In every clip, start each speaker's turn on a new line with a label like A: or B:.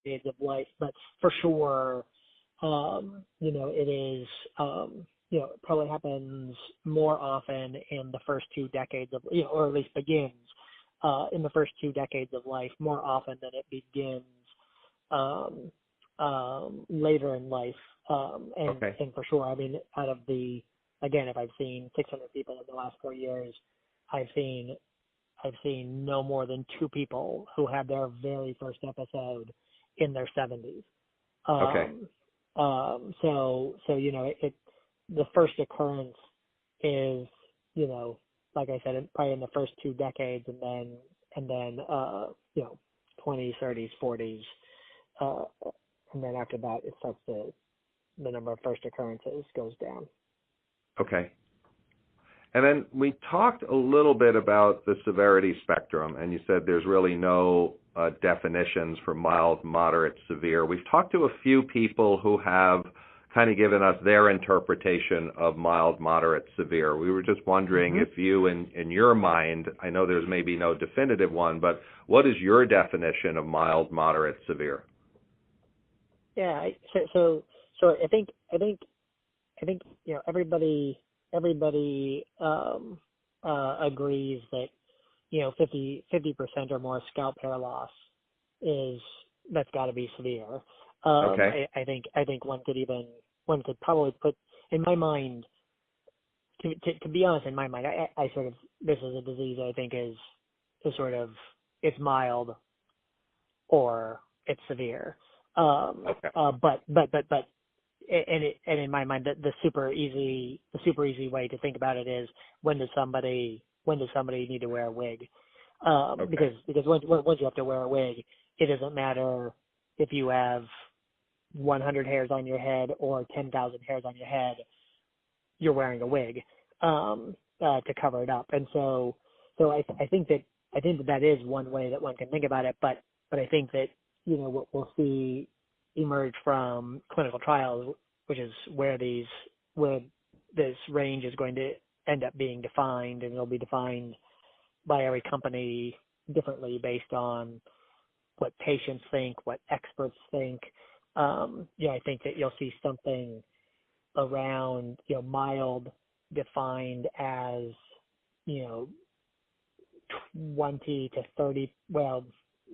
A: decades of life, but for sure, it is, it probably happens more often in the first 2 decades of, or at least begins in the first 2 decades of life more often than it begins later in life. And for sure, I mean, out of again, if I've seen 600 people in the last 4 years, I've seen no more than 2 people who had their very first episode in their 70s. The first occurrence is, like I said, probably in the first 2 decades, and then 20s, 30s, 40s, and then after that, it starts to, the number of first occurrences goes down.
B: Okay. And then we talked a little bit about the severity spectrum, and you said there's really no definitions for mild, moderate, severe. We've talked to a few people who have kind of given us their interpretation of mild, moderate, severe. We were just wondering if you, in your mind, I know there's maybe no definitive one, but what is your definition of mild, moderate, severe?
A: Yeah, so I think everybody agrees that 50% or more scalp hair loss that's got to be severe. I think one could probably put, in my mind, to be honest, in my mind, I sort of, this is a disease I think is sort of, it's mild or it's severe. But in my mind, the super easy way to think about it is, when does somebody need to wear a wig? Because once you have to wear a wig, it doesn't matter if you have 100 hairs on your head or 10,000 hairs on your head, you're wearing a wig to cover it up. And so I think that is one way that one can think about it. But I think that what we'll see emerge from clinical trials, which is where this range is going to end up being defined, and it'll be defined by every company differently based on what patients think, what experts think. I think that you'll see something around, mild defined as, 20 to 30, well,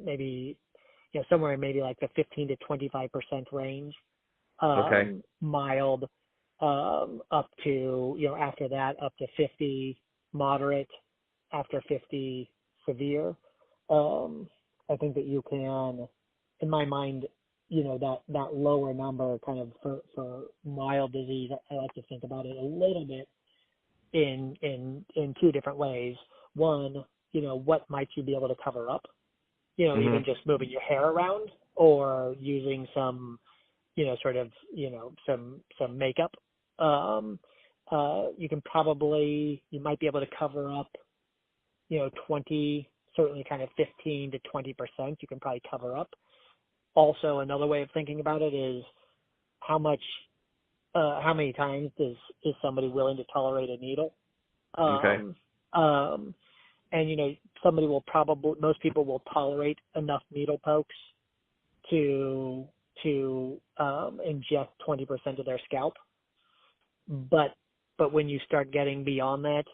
A: maybe, somewhere maybe like the 15 to 25% range. Mild, up to, after that, up to 50 moderate, after 50 severe. I think that you can, in my mind, that lower number kind of for mild disease, I like to think about it a little bit in 2 different ways. One, what might you be able to cover up? Even just moving your hair around, or using some, some makeup. You might be able to cover up, 20, certainly kind of 15 to 20%. You can probably cover up. Also, another way of thinking about it is how many times is somebody willing to tolerate a needle? And most people will tolerate enough needle pokes to ingest 20% of their scalp. But when you start getting beyond that,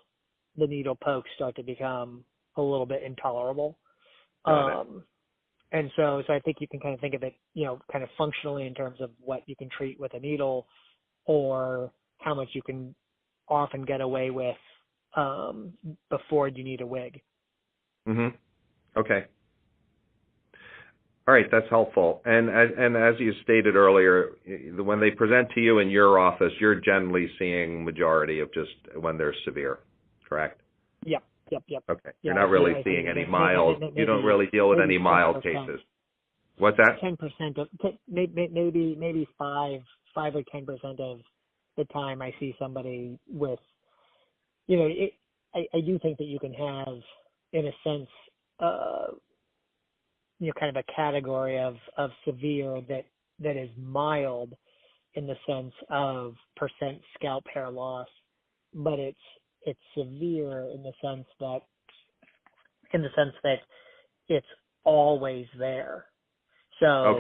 A: the needle pokes start to become a little bit intolerable. And so I think you can kind of think of it, kind of functionally in terms of what you can treat with a needle, or how much you can often get away with before you need a wig.
B: Okay. All right, that's helpful. And as you stated earlier, when they present to you in your office, you're generally seeing majority of just when they're severe, correct?
A: Yep.
B: Okay. You're not really seeing any mild. You don't really deal with any mild cases. What's that?
A: 10% of maybe 5 or 10% of the time I see somebody with, I do think that you can have, in a sense, kind of a category of severe that is mild in the sense of percent scalp hair loss, but it's severe in the sense that it's always there. So